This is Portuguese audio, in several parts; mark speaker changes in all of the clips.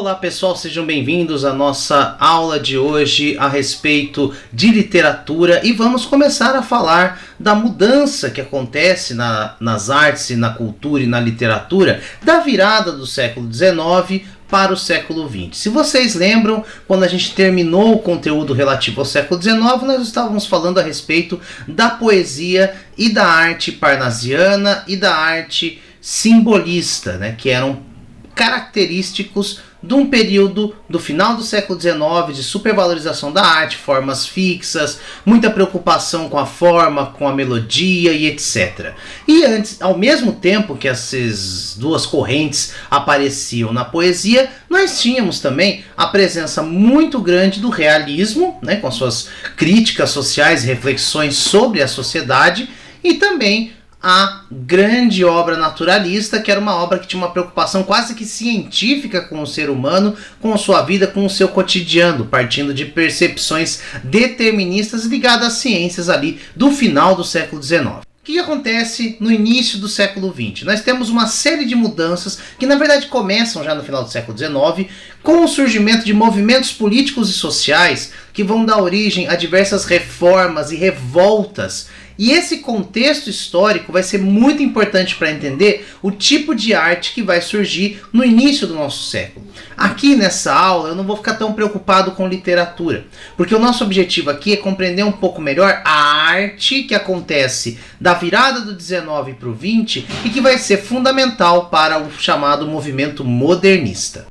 Speaker 1: Olá pessoal, sejam bem-vindos à nossa aula de hoje a respeito de literatura e vamos começar a falar da mudança que acontece nas artes e na cultura e na literatura da virada do século XIX para o século XX. Se vocês lembram, quando a gente terminou o conteúdo relativo ao século XIX, nós estávamos falando a respeito da poesia e da arte parnasiana e da arte simbolista, né, que eram característicos de um período do final do século XIX de supervalorização da arte, formas fixas, muita preocupação com a forma, com a melodia e etc. E antes, ao mesmo tempo que essas duas correntes apareciam na poesia, nós tínhamos também a presença muito grande do realismo, né, com suas críticas sociais e reflexões sobre a sociedade, e também a grande obra naturalista, que era uma obra que tinha uma preocupação quase que científica com o ser humano, com a sua vida, com o seu cotidiano, partindo de percepções deterministas ligadas às ciências ali do final do século XIX. O que acontece no início do século XX? Nós temos uma série de mudanças que na verdade começam já no final do século XIX, com o surgimento de movimentos políticos e sociais que vão dar origem a diversas reformas e revoltas. E esse contexto histórico vai ser muito importante para entender o tipo de arte que vai surgir no início do nosso século. Aqui nessa aula eu não vou ficar tão preocupado com literatura, porque o nosso objetivo aqui é compreender um pouco melhor a arte que acontece da virada do 19 para o 20 e que vai ser fundamental para o chamado movimento modernista.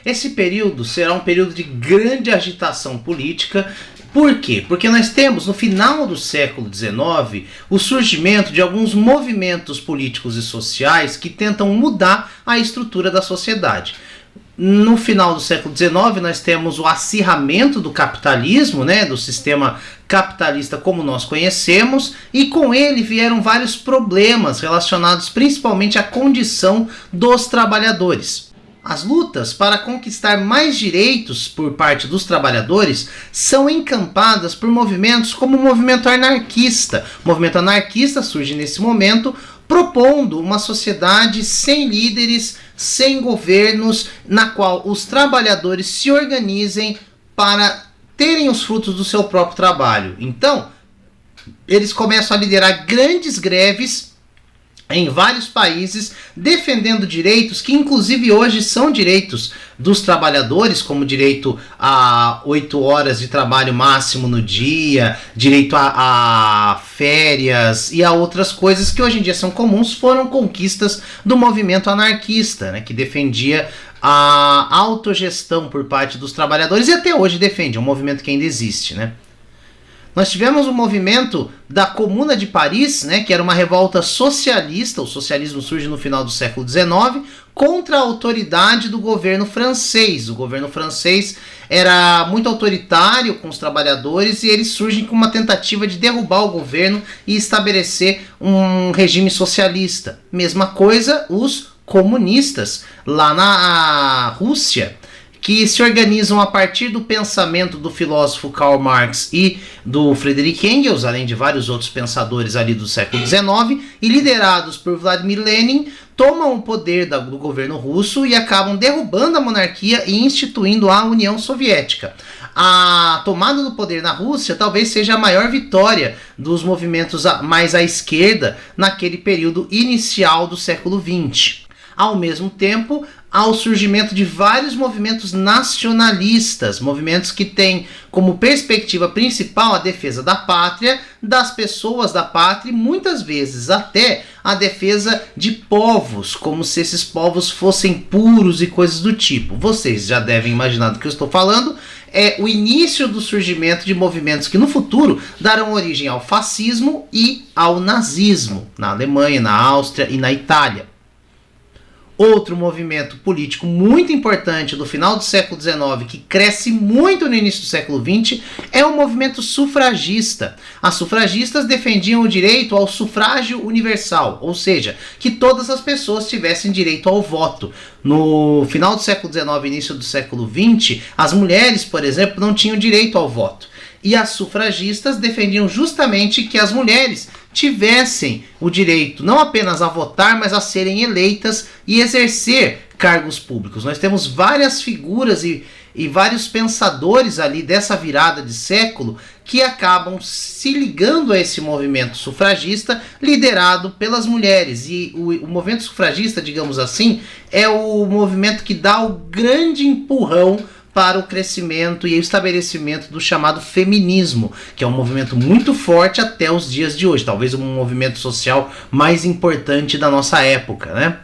Speaker 1: Esse período será um período de grande agitação política. Por quê? Porque nós temos no final do século XIX o surgimento de alguns movimentos políticos e sociais que tentam mudar a estrutura da sociedade. No final do século XIX nós temos o acirramento do capitalismo, né, do sistema capitalista como nós conhecemos, e com ele vieram vários problemas relacionados principalmente à condição dos trabalhadores. As lutas para conquistar mais direitos por parte dos trabalhadores são encampadas por movimentos como o movimento anarquista. O movimento anarquista surge nesse momento propondo uma sociedade sem líderes, sem governos, na qual os trabalhadores se organizem para terem os frutos do seu próprio trabalho. Então, eles começam a liderar grandes greves em vários países, defendendo direitos que inclusive hoje são direitos dos trabalhadores, como direito a 8 horas de trabalho máximo no dia, direito a férias e a outras coisas que hoje em dia são comuns, foram conquistas do movimento anarquista, né, que defendia a autogestão por parte dos trabalhadores e até hoje defende, é um movimento que ainda existe, né? Nós tivemos o movimento da Comuna de Paris, né, que era uma revolta socialista. O socialismo surge no final do século XIX contra a autoridade do governo francês. O governo francês era muito autoritário com os trabalhadores e eles surgem com uma tentativa de derrubar o governo e estabelecer um regime socialista. Mesma coisa os comunistas lá na Rússia, que se organizam a partir do pensamento do filósofo Karl Marx e do Friedrich Engels, além de vários outros pensadores ali do século XIX, e liderados por Vladimir Lenin, tomam o poder do governo russo e acabam derrubando a monarquia e instituindo a União Soviética. A tomada do poder na Rússia talvez seja a maior vitória dos movimentos mais à esquerda naquele período inicial do século XX. Ao mesmo tempo, há o surgimento de vários movimentos nacionalistas, movimentos que têm como perspectiva principal a defesa da pátria, das pessoas da pátria e muitas vezes até a defesa de povos, como se esses povos fossem puros e coisas do tipo. Vocês já devem imaginar do que eu estou falando. É o início do surgimento de movimentos que no futuro darão origem ao fascismo e ao nazismo, na Alemanha, na Áustria e na Itália. Outro movimento político muito importante do final do século XIX, que cresce muito no início do século XX, é o movimento sufragista. As sufragistas defendiam o direito ao sufrágio universal, ou seja, que todas as pessoas tivessem direito ao voto. No final do século XIX e início do século XX, as mulheres, por exemplo, não tinham direito ao voto. E as sufragistas defendiam justamente que as mulheres tivessem o direito não apenas a votar, mas a serem eleitas e exercer cargos públicos. Nós temos várias figuras e vários pensadores ali dessa virada de século que acabam se ligando a esse movimento sufragista liderado pelas mulheres. E o movimento sufragista, digamos assim, é o movimento que dá o grande empurrão para o crescimento e o estabelecimento do chamado feminismo, que é um movimento muito forte até os dias de hoje, talvez o movimento social mais importante da nossa época, né?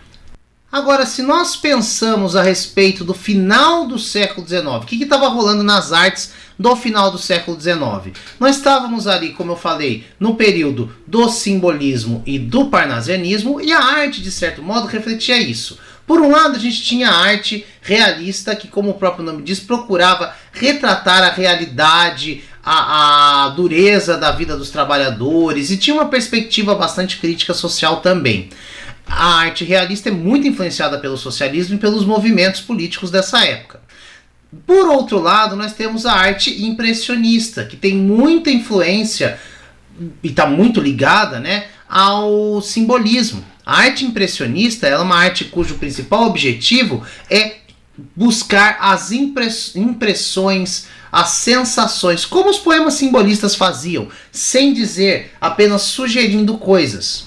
Speaker 1: Agora, se nós pensamos a respeito do final do século XIX, o que estava rolando nas artes do final do século XIX? Nós estávamos ali, como eu falei, no período do simbolismo e do parnasianismo, e a arte, de certo modo, refletia isso. Por um lado, a gente tinha a arte realista, que, como o próprio nome diz, procurava retratar a realidade, a dureza da vida dos trabalhadores, e tinha uma perspectiva bastante crítica social também. A arte realista é muito influenciada pelo socialismo e pelos movimentos políticos dessa época. Por outro lado, nós temos a arte impressionista, que tem muita influência e está muito ligada, né, ao simbolismo. A arte impressionista é uma arte cujo principal objetivo é buscar as impressões, as sensações, como os poemas simbolistas faziam, sem dizer, apenas sugerindo coisas.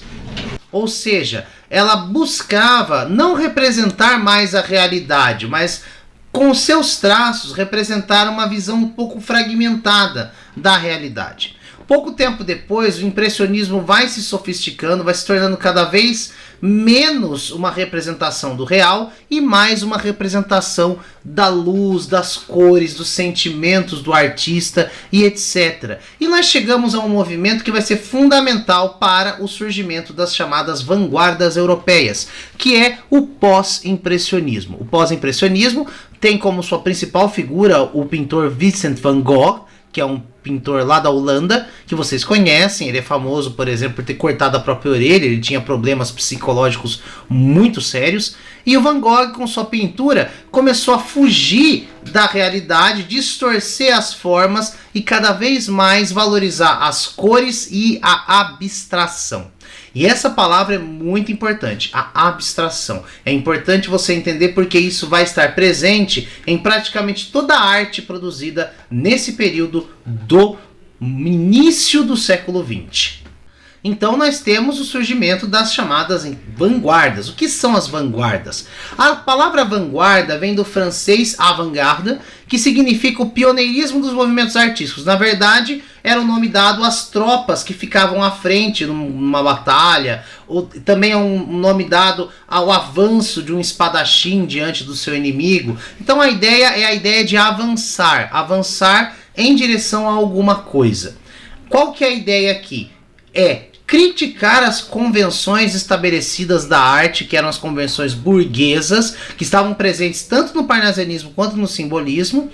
Speaker 1: Ou seja, ela buscava não representar mais a realidade, mas com seus traços representar uma visão um pouco fragmentada da realidade. Pouco tempo depois, o impressionismo vai se sofisticando, vai se tornando cada vez menos uma representação do real e mais uma representação da luz, das cores, dos sentimentos do artista e etc. E nós chegamos a um movimento que vai ser fundamental para o surgimento das chamadas vanguardas europeias, que é o pós-impressionismo. O pós-impressionismo tem como sua principal figura o pintor Vincent van Gogh, que é um pintor lá da Holanda, que vocês conhecem. Ele é famoso, por exemplo, por ter cortado a própria orelha. Ele tinha problemas psicológicos muito sérios. E o Van Gogh, com sua pintura, começou a fugir da realidade, distorcer as formas e cada vez mais valorizar as cores e a abstração. E essa palavra é muito importante, a abstração. É importante você entender porque isso vai estar presente em praticamente toda a arte produzida nesse período do início do século XX. Então nós temos o surgimento das chamadas vanguardas. O que são as vanguardas? A palavra vanguarda vem do francês avant-garde, que significa o pioneirismo dos movimentos artísticos. Na verdade, era o nome dado às tropas que ficavam à frente numa batalha, ou também é um nome dado ao avanço de um espadachim diante do seu inimigo. Então a ideia é a ideia de avançar em direção a alguma coisa. Qual que é a ideia aqui? É criticar as convenções estabelecidas da arte, que eram as convenções burguesas, que estavam presentes tanto no parnasianismo quanto no simbolismo.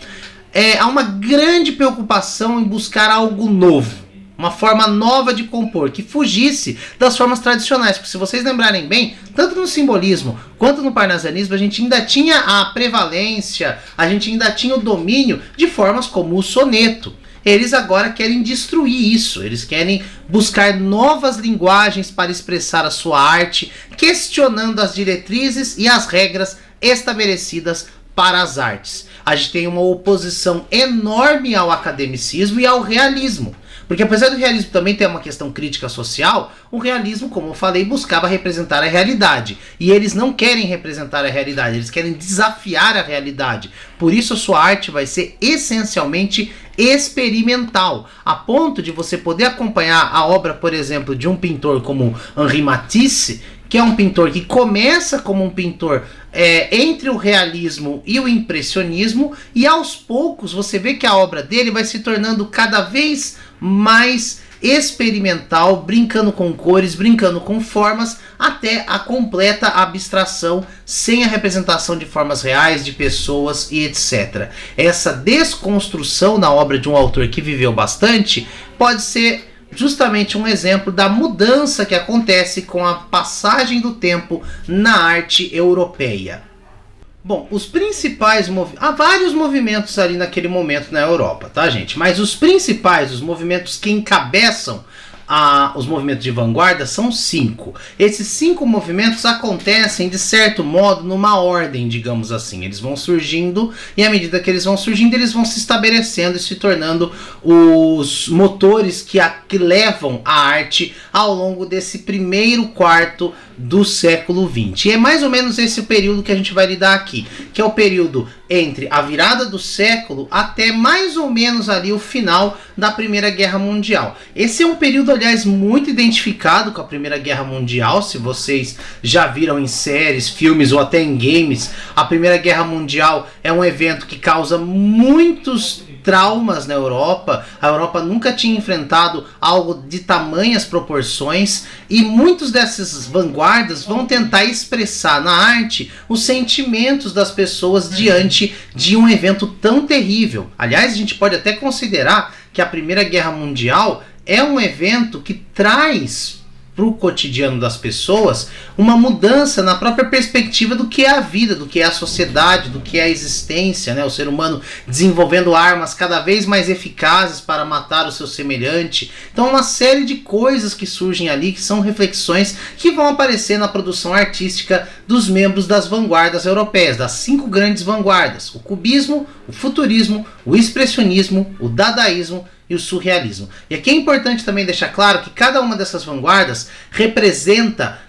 Speaker 1: Há uma grande preocupação em buscar algo novo, uma forma nova de compor, que fugisse das formas tradicionais, porque se vocês lembrarem bem, tanto no simbolismo quanto no parnasianismo, a gente ainda tinha a prevalência, a gente ainda tinha o domínio de formas como o soneto. Eles agora querem destruir isso, eles querem buscar novas linguagens para expressar a sua arte, questionando as diretrizes e as regras estabelecidas para as artes. A gente tem uma oposição enorme ao academicismo e ao realismo. Porque apesar do realismo também ter uma questão crítica social, o realismo, como eu falei, buscava representar a realidade. E eles não querem representar a realidade, eles querem desafiar a realidade. Por isso a sua arte vai ser essencialmente experimental, a ponto de você poder acompanhar a obra, por exemplo, de um pintor como Henri Matisse, que é um pintor que começa como um pintor entre o realismo e o impressionismo, e aos poucos você vê que a obra dele vai se tornando cada vez mais experimental, brincando com cores, brincando com formas, até a completa abstração, sem a representação de formas reais, de pessoas e etc. Essa desconstrução na obra de um autor que viveu bastante pode ser justamente um exemplo da mudança que acontece com a passagem do tempo na arte europeia. Bom, os principais há vários movimentos ali naquele momento na Europa, tá, gente? Mas os principais, os movimentos que encabeçam os movimentos de vanguarda são 5. Esses 5 movimentos acontecem, de certo modo, numa ordem, digamos assim. Eles vão surgindo e à medida que eles vão surgindo, eles vão se estabelecendo e se tornando os motores que levam a arte ao longo desse primeiro quarto do século XX. E é mais ou menos esse o período que a gente vai lidar aqui, que é o período entre a virada do século até mais ou menos ali o final da Primeira Guerra Mundial. Esse é um período, aliás, muito identificado com a Primeira Guerra Mundial. Se vocês já viram em séries, filmes ou até em games, a Primeira Guerra Mundial é um evento que causa muitos traumas na Europa. A Europa nunca tinha enfrentado algo de tamanhas proporções e muitos dessas vanguardas vão tentar expressar na arte os sentimentos das pessoas diante de um evento tão terrível. Aliás, a gente pode até considerar que a Primeira Guerra Mundial é um evento que traz para o cotidiano das pessoas uma mudança na própria perspectiva do que é a vida, do que é a sociedade, do que é a existência, né? O ser humano desenvolvendo armas cada vez mais eficazes para matar o seu semelhante. Então uma série de coisas que surgem ali, que são reflexões que vão aparecer na produção artística dos membros das vanguardas europeias, das 5 grandes vanguardas: o cubismo, o futurismo, o expressionismo, o dadaísmo e o surrealismo. E aqui é importante também deixar claro que cada uma dessas vanguardas representa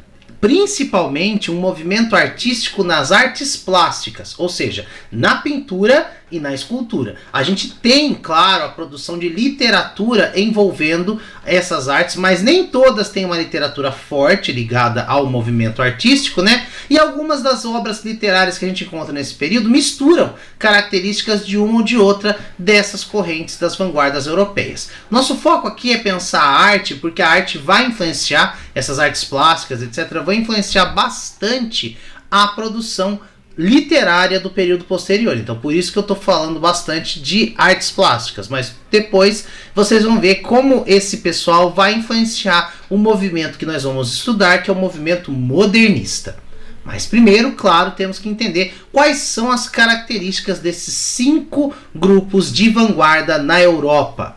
Speaker 1: principalmente um movimento artístico nas artes plásticas, ou seja, na pintura e na escultura. A gente tem, claro, a produção de literatura envolvendo essas artes, mas nem todas têm uma literatura forte ligada ao movimento artístico, né? E algumas das obras literárias que a gente encontra nesse período misturam características de uma ou de outra dessas correntes das vanguardas europeias. Nosso foco aqui é pensar a arte, porque a arte vai influenciar, essas artes plásticas, etc., vai influenciar bastante a produção literária do período posterior. Então por isso que eu estou falando bastante de artes plásticas, mas depois vocês vão ver como esse pessoal vai influenciar o movimento que nós vamos estudar, que é o movimento modernista. Mas primeiro, claro, temos que entender quais são as características desses 5 grupos de vanguarda na Europa.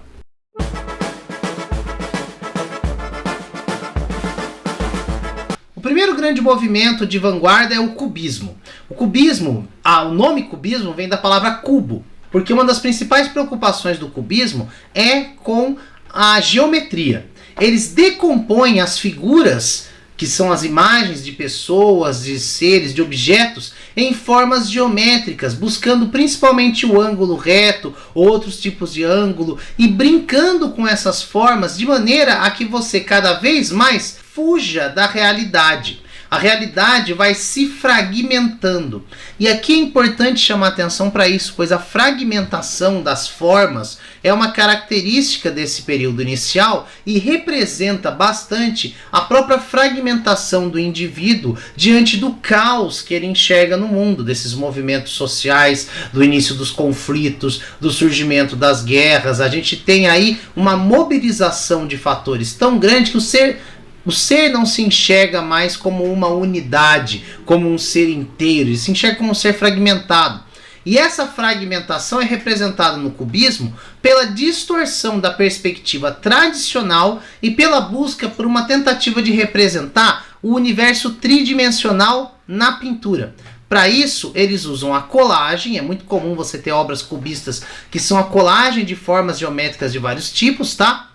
Speaker 1: O primeiro grande movimento de vanguarda é o cubismo. O cubismo, o nome cubismo vem da palavra cubo, porque uma das principais preocupações do cubismo é com a geometria. Eles decompõem as figuras, que são as imagens de pessoas, de seres, de objetos, em formas geométricas, buscando principalmente o ângulo reto, outros tipos de ângulo, e brincando com essas formas de maneira a que você cada vez mais fuja da realidade. A realidade vai se fragmentando. E aqui é importante chamar atenção para isso, pois a fragmentação das formas é uma característica desse período inicial e representa bastante a própria fragmentação do indivíduo diante do caos que ele enxerga no mundo, desses movimentos sociais, do início dos conflitos, do surgimento das guerras. A gente tem aí uma mobilização de fatores tão grande que o ser não se enxerga mais como uma unidade, como um ser inteiro, ele se enxerga como um ser fragmentado. E essa fragmentação é representada no cubismo pela distorção da perspectiva tradicional e pela busca por uma tentativa de representar o universo tridimensional na pintura. Para isso, eles usam a colagem. É muito comum você ter obras cubistas que são a colagem de formas geométricas de vários tipos, tá?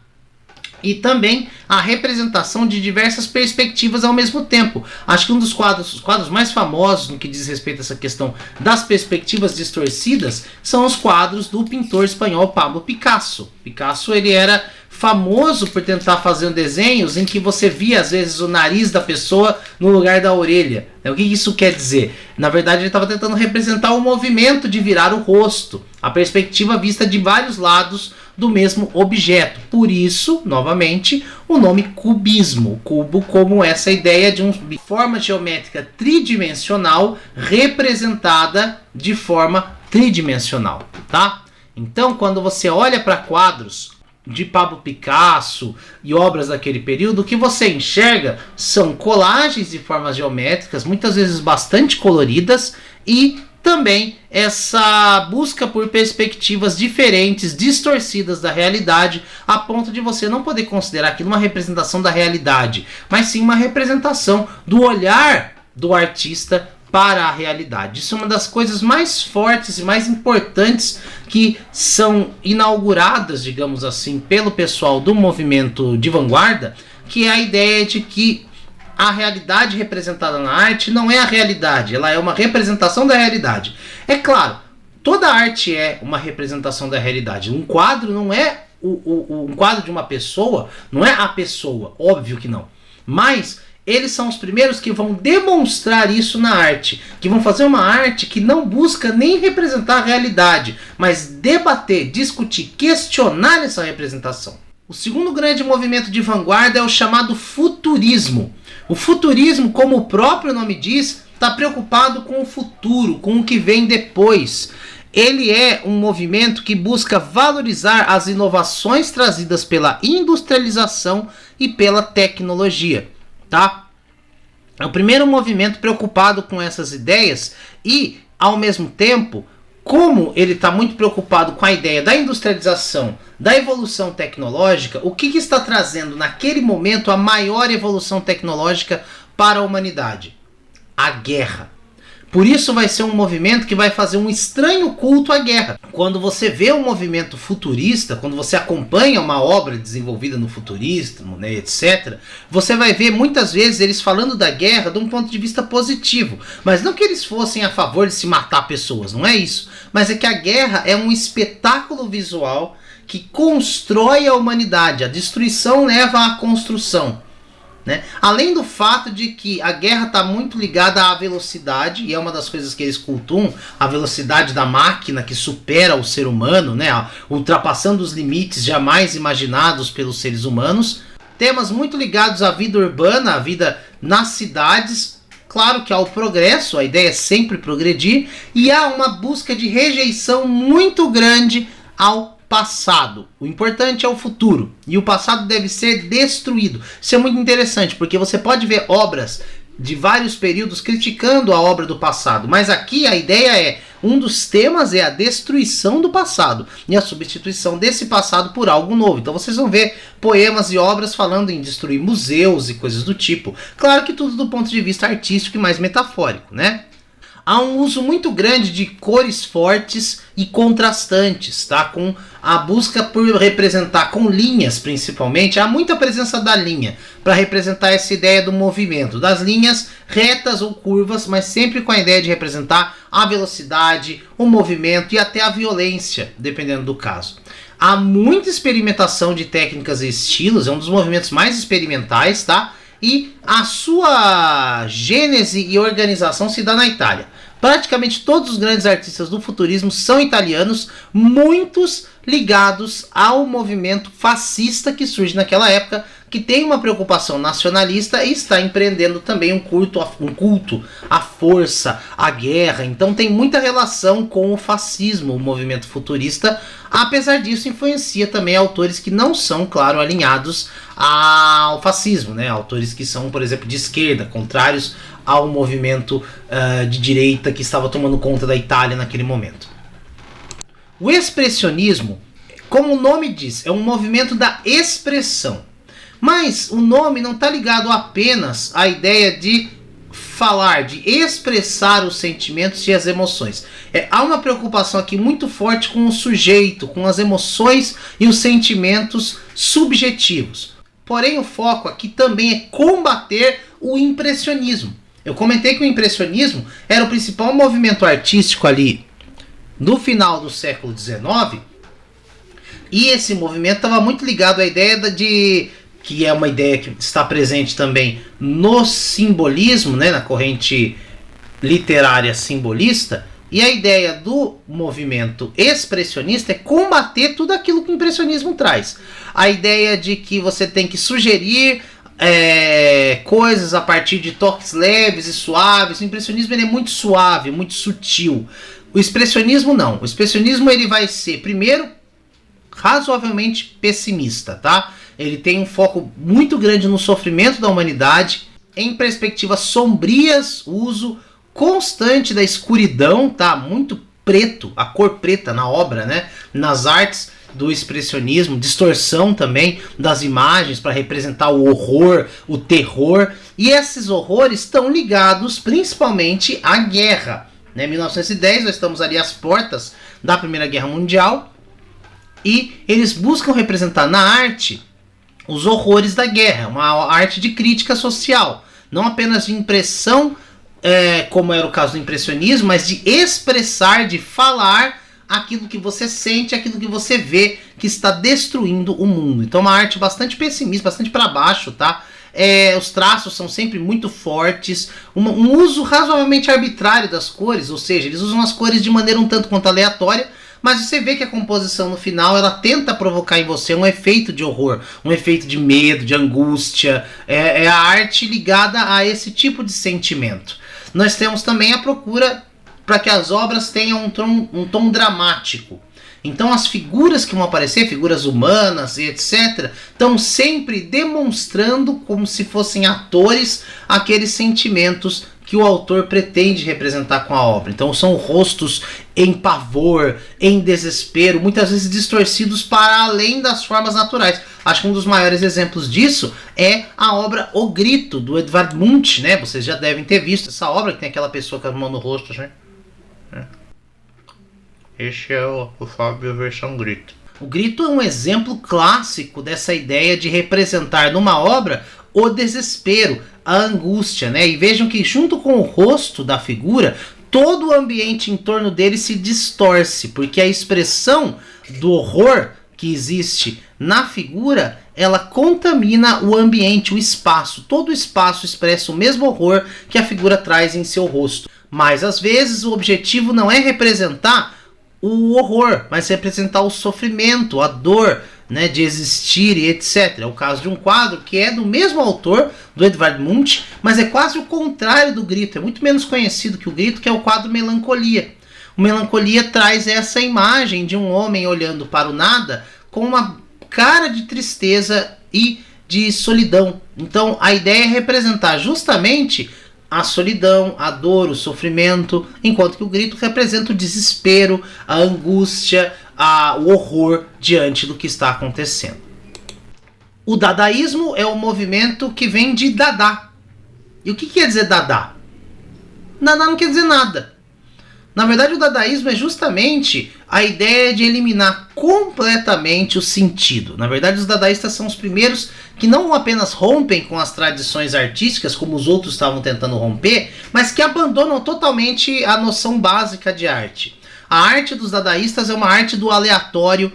Speaker 1: E também a representação de diversas perspectivas ao mesmo tempo. Acho que um dos quadros mais famosos no que diz respeito a essa questão das perspectivas distorcidas são os quadros do pintor espanhol Pablo Picasso. Picasso, ele era famoso por tentar fazer desenhos em que você via às vezes o nariz da pessoa no lugar da orelha. O que isso quer dizer? Na verdade, ele estava tentando representar o movimento de virar o rosto, a perspectiva vista de vários lados do mesmo objeto. Por isso, novamente, o nome cubismo. Cubo como essa ideia de uma forma geométrica tridimensional representada de forma tridimensional, tá? Então, quando você olha para quadros de Pablo Picasso e obras daquele período, o que você enxerga são colagens de formas geométricas, muitas vezes bastante coloridas, e também essa busca por perspectivas diferentes, distorcidas da realidade, a ponto de você não poder considerar aquilo uma representação da realidade, mas sim uma representação do olhar do artista para a realidade. Isso é uma das coisas mais fortes e mais importantes que são inauguradas, digamos assim, pelo pessoal do movimento de vanguarda, que é a ideia de que a realidade representada na arte não é a realidade, ela é uma representação da realidade. É claro, toda arte é uma representação da realidade. Um quadro não é um quadro de uma pessoa, não é a pessoa, óbvio que não. Mas eles são os primeiros que vão demonstrar isso na arte, que vão fazer uma arte que não busca nem representar a realidade, mas debater, discutir, questionar essa representação. O segundo grande movimento de vanguarda é o chamado futurismo. O futurismo, como o próprio nome diz, está preocupado com o futuro, com o que vem depois. Ele é um movimento que busca valorizar as inovações trazidas pela industrialização e pela tecnologia. Tá? É o primeiro movimento preocupado com essas ideias e, ao mesmo tempo, como ele está muito preocupado com a ideia da industrialização, da evolução tecnológica, o que está trazendo naquele momento a maior evolução tecnológica para a humanidade? A guerra. Por isso vai ser um movimento que vai fazer um estranho culto à guerra. Quando você vê um movimento futurista, quando você acompanha uma obra desenvolvida no futurismo, né, etc., você vai ver muitas vezes eles falando da guerra de um ponto de vista positivo. Mas não que eles fossem a favor de se matar pessoas, não é isso. Mas é que a guerra é um espetáculo visual que constrói a humanidade. A destruição leva à construção. Né? Além do fato de que a guerra está muito ligada à velocidade, e é uma das coisas que eles cultuam, a velocidade da máquina que supera o ser humano, né? Ultrapassando os limites jamais imaginados pelos seres humanos. Temas muito ligados à vida urbana, à vida nas cidades. Claro que há o progresso, a ideia é sempre progredir, e há uma busca de rejeição muito grande ao passado. O importante é o futuro, e o passado deve ser destruído. Isso é muito interessante, porque você pode ver obras de vários períodos criticando a obra do passado, mas aqui a ideia é, um dos temas é a destruição do passado e a substituição desse passado por algo novo. Então vocês vão ver poemas e obras falando em destruir museus e coisas do tipo. Claro que tudo do ponto de vista artístico e mais metafórico, né? Há um uso muito grande de cores fortes e contrastantes, tá? Com a busca por representar com linhas, principalmente. Há muita presença da linha para representar essa ideia do movimento, das linhas retas ou curvas, mas sempre com a ideia de representar a velocidade, o movimento e até a violência, dependendo do caso. Há muita experimentação de técnicas e estilos, é um dos movimentos mais experimentais, tá? E a sua gênese e organização se dá na Itália. Praticamente todos os grandes artistas do futurismo são italianos, muitos ligados ao movimento fascista que surge naquela época, que tem uma preocupação nacionalista e está empreendendo também um culto à força, à guerra. Então tem muita relação com o fascismo, o movimento futurista. Apesar disso, influencia também autores que não são, claro, alinhados ao fascismo, né? Autores que são, por exemplo, de esquerda, contrários ao movimento de direita que estava tomando conta da Itália naquele momento. O expressionismo, como o nome diz, é um movimento da expressão. Mas o nome não está ligado apenas à ideia de falar, de expressar os sentimentos e as emoções. Há uma preocupação aqui muito forte com o sujeito, com as emoções e os sentimentos subjetivos. Porém, o foco aqui também é combater o impressionismo. Eu comentei que o impressionismo era o principal movimento artístico ali no final do século XIX, e esse movimento estava muito ligado à ideia que é uma ideia que está presente também no simbolismo, né, na corrente literária simbolista, e a ideia do movimento expressionista é combater tudo aquilo que o impressionismo traz. A ideia de que você tem que sugerir coisas a partir de toques leves e suaves. O impressionismo ele é muito suave, muito sutil. O expressionismo não. O expressionismo ele vai ser, primeiro, razoavelmente pessimista, tá? Ele tem um foco muito grande no sofrimento da humanidade, em perspectivas sombrias, uso constante da escuridão, tá? Muito preto, a cor preta na obra, né? Nas artes do expressionismo, distorção também das imagens para representar o horror, o terror, e esses horrores estão ligados principalmente à guerra, né? 1910, nós estamos ali às portas da Primeira Guerra Mundial, e eles buscam representar na arte os horrores da guerra, uma arte de crítica social, não apenas de impressão, como era o caso do impressionismo, mas de expressar, de falar aquilo que você sente, aquilo que você vê que está destruindo o mundo. Então uma arte bastante pessimista, bastante para baixo, tá? Os traços são sempre muito fortes, um uso razoavelmente arbitrário das cores, ou seja, eles usam as cores de maneira um tanto quanto aleatória, mas você vê que a composição no final ela tenta provocar em você um efeito de horror, um efeito de medo, de angústia. É a arte ligada a esse tipo de sentimento. Nós temos também a procura para que as obras tenham um tom dramático. Então as figuras que vão aparecer, figuras humanas e etc., estão sempre demonstrando como se fossem atores aqueles sentimentos que o autor pretende representar com a obra. Então são rostos em pavor, em desespero, muitas vezes distorcidos para além das formas naturais. Acho que um dos maiores exemplos disso é a obra O Grito, do Edvard Munch, né? Vocês já devem ter visto essa obra, que tem aquela pessoa com a mão no rosto, né? Este é o Fábio versão Grito. O Grito é um exemplo clássico dessa ideia de representar numa obra o desespero, a angústia, né? E vejam que junto com o rosto da figura, todo o ambiente em torno dele se distorce, porque a expressão do horror que existe na figura, ela contamina o ambiente, o espaço. Todo o espaço expressa o mesmo horror que a figura traz em seu rosto. Mas às vezes o objetivo não é representar o horror, mas representar o sofrimento, a dor, né, de existir e etc. É o caso de um quadro que é do mesmo autor, do Edvard Munch, mas é quase o contrário do Grito. É muito menos conhecido que o Grito, que é o quadro Melancolia. O Melancolia traz essa imagem de um homem olhando para o nada com uma cara de tristeza e de solidão. Então a ideia é representar justamente a solidão, a dor, o sofrimento, enquanto que o Grito representa o desespero, a angústia, o horror diante do que está acontecendo. O dadaísmo é o movimento que vem de Dada. E o que quer dizer Dada? Dada não quer dizer nada. Na verdade, o dadaísmo é justamente a ideia de eliminar completamente o sentido. Na verdade, os dadaístas são os primeiros que não apenas rompem com as tradições artísticas, como os outros estavam tentando romper, mas que abandonam totalmente a noção básica de arte. A arte dos dadaístas é uma arte do aleatório,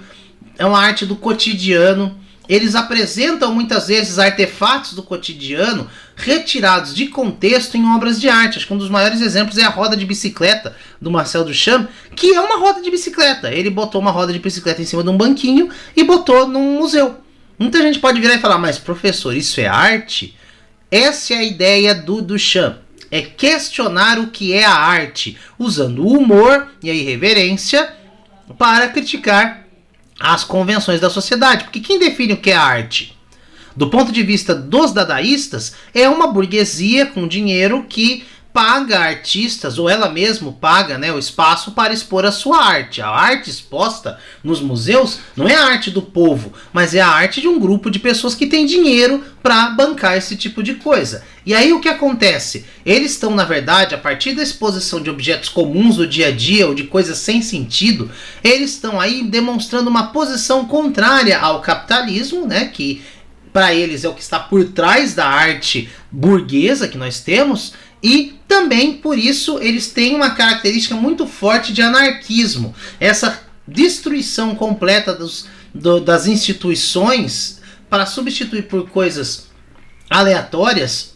Speaker 1: é uma arte do cotidiano. Eles apresentam muitas vezes artefatos do cotidiano retirados de contexto em obras de arte. Acho que um dos maiores exemplos é a roda de bicicleta do Marcel Duchamp, que é uma roda de bicicleta. Ele botou uma roda de bicicleta em cima de um banquinho e botou num museu. Muita gente pode virar e falar, mas professor, isso é arte? Essa é a ideia do Duchamp. É questionar o que é a arte, usando o humor e a irreverência para criticar as convenções da sociedade. Porque quem define o que é arte? Do ponto de vista dos dadaístas, é uma burguesia com dinheiro que paga artistas, ou ela mesma paga, né, o espaço para expor a sua arte. A arte exposta nos museus não é a arte do povo, mas é a arte de um grupo de pessoas que tem dinheiro para bancar esse tipo de coisa. E aí o que acontece? Eles estão, na verdade, a partir da exposição de objetos comuns do dia a dia ou de coisas sem sentido, eles estão aí demonstrando uma posição contrária ao capitalismo, né, que para eles é o que está por trás da arte burguesa que nós temos. E também, por isso, eles têm uma característica muito forte de anarquismo. Essa destruição completa das instituições para substituir por coisas aleatórias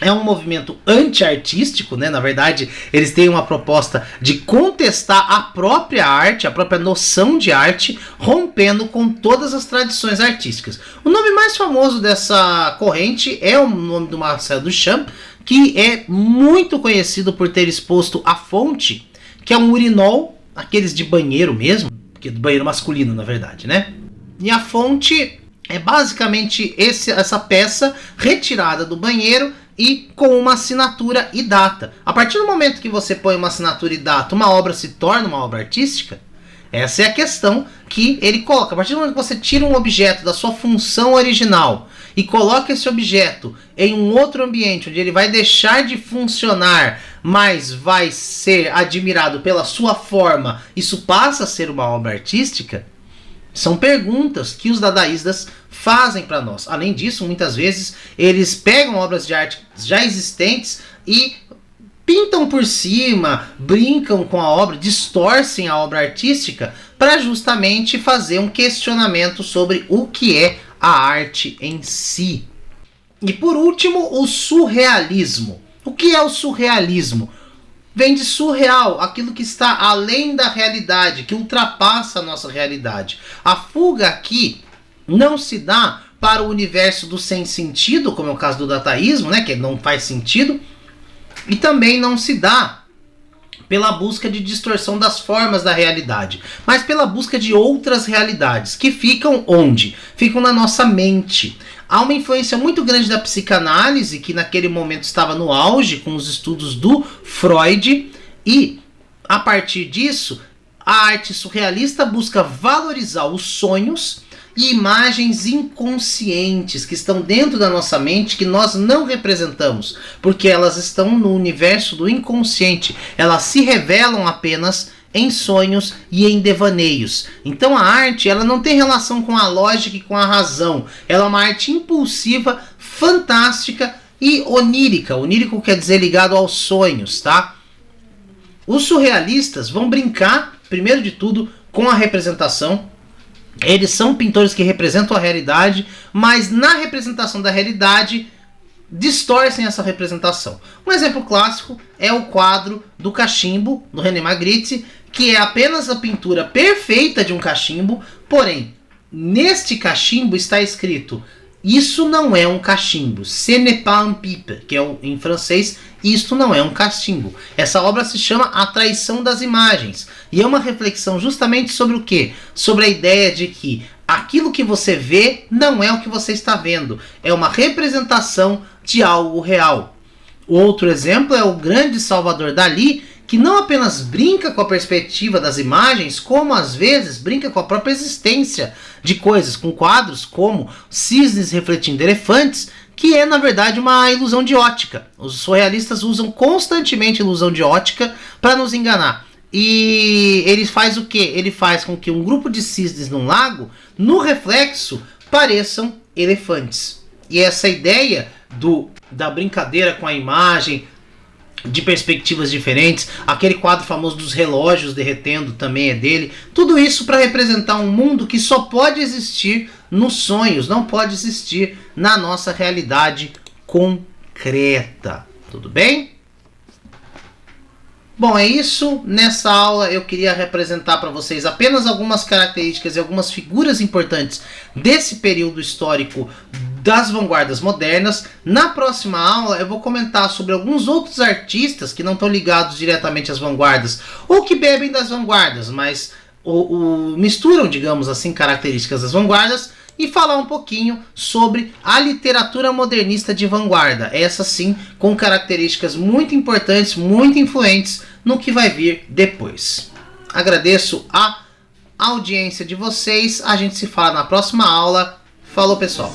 Speaker 1: é um movimento anti-artístico, né? Na verdade, eles têm uma proposta de contestar a própria arte, a própria noção de arte, rompendo com todas as tradições artísticas. O nome mais famoso dessa corrente é o nome do Marcel Duchamp, que é muito conhecido por ter exposto a fonte, que é um urinol, aqueles de banheiro mesmo, que é do banheiro masculino, na verdade, né? E a fonte é basicamente essa peça retirada do banheiro e com uma assinatura e data. A partir do momento que você põe uma assinatura e data, uma obra se torna uma obra artística? Essa é a questão que ele coloca. A partir do momento que você tira um objeto da sua função original e coloca esse objeto em um outro ambiente, onde ele vai deixar de funcionar, mas vai ser admirado pela sua forma, isso passa a ser uma obra artística? São perguntas que os dadaístas fazem para nós. Além disso, muitas vezes eles pegam obras de arte já existentes e pintam por cima, brincam com a obra, distorcem a obra artística para justamente fazer um questionamento sobre o que é a arte em si. E por último, o surrealismo. O que é o surrealismo? Vem de surreal, aquilo que está além da realidade, que ultrapassa a nossa realidade. A fuga aqui não se dá para o universo do sem sentido, como é o caso do dadaísmo, né, que não faz sentido, e também não se dá pela busca de distorção das formas da realidade, mas pela busca de outras realidades, que ficam onde? Ficam na nossa mente. Há uma influência muito grande da psicanálise, que naquele momento estava no auge com os estudos do Freud, e a partir disso, a arte surrealista busca valorizar os sonhos e imagens inconscientes que estão dentro da nossa mente, que nós não representamos, porque elas estão no universo do inconsciente. Elas se revelam apenas em sonhos e em devaneios. Então a arte, ela não tem relação com a lógica e com a razão. Ela é uma arte impulsiva, fantástica e onírica. Onírico quer dizer ligado aos sonhos, tá? Os surrealistas vão brincar, primeiro de tudo, com a representação. Eles são pintores que representam a realidade, mas na representação da realidade distorcem essa representação. Um exemplo clássico é o quadro do cachimbo, do René Magritte, que é apenas a pintura perfeita de um cachimbo, porém, neste cachimbo está escrito: isso não é um cachimbo, ce n'est pas un pipe, que é em francês, isto não é um cachimbo. Essa obra se chama A Traição das Imagens, e é uma reflexão justamente sobre o quê? Sobre a ideia de que aquilo que você vê não é o que você está vendo, é uma representação de algo real. Outro exemplo é o grande Salvador Dalí, que não apenas brinca com a perspectiva das imagens, como às vezes brinca com a própria existência de coisas, com quadros como cisnes refletindo elefantes, que é na verdade uma ilusão de ótica. Os surrealistas usam constantemente ilusão de ótica para nos enganar. E ele faz o quê? Ele faz com que um grupo de cisnes num lago, no reflexo, pareçam elefantes. E essa ideia da brincadeira com a imagem, de perspectivas diferentes, aquele quadro famoso dos relógios derretendo também é dele. Tudo isso para representar um mundo que só pode existir nos sonhos, não pode existir na nossa realidade concreta. Tudo bem? Bom, é isso. Nessa aula eu queria representar para vocês apenas algumas características e algumas figuras importantes desse período histórico das vanguardas modernas. Na próxima aula eu vou comentar sobre alguns outros artistas que não estão ligados diretamente às vanguardas ou que bebem das vanguardas, mas misturam, digamos assim, características das vanguardas, e falar um pouquinho sobre a literatura modernista de vanguarda, essa sim com características muito importantes, muito influentes no que vai vir depois. Agradeço a audiência de vocês, a gente se fala na próxima aula. Falou, pessoal!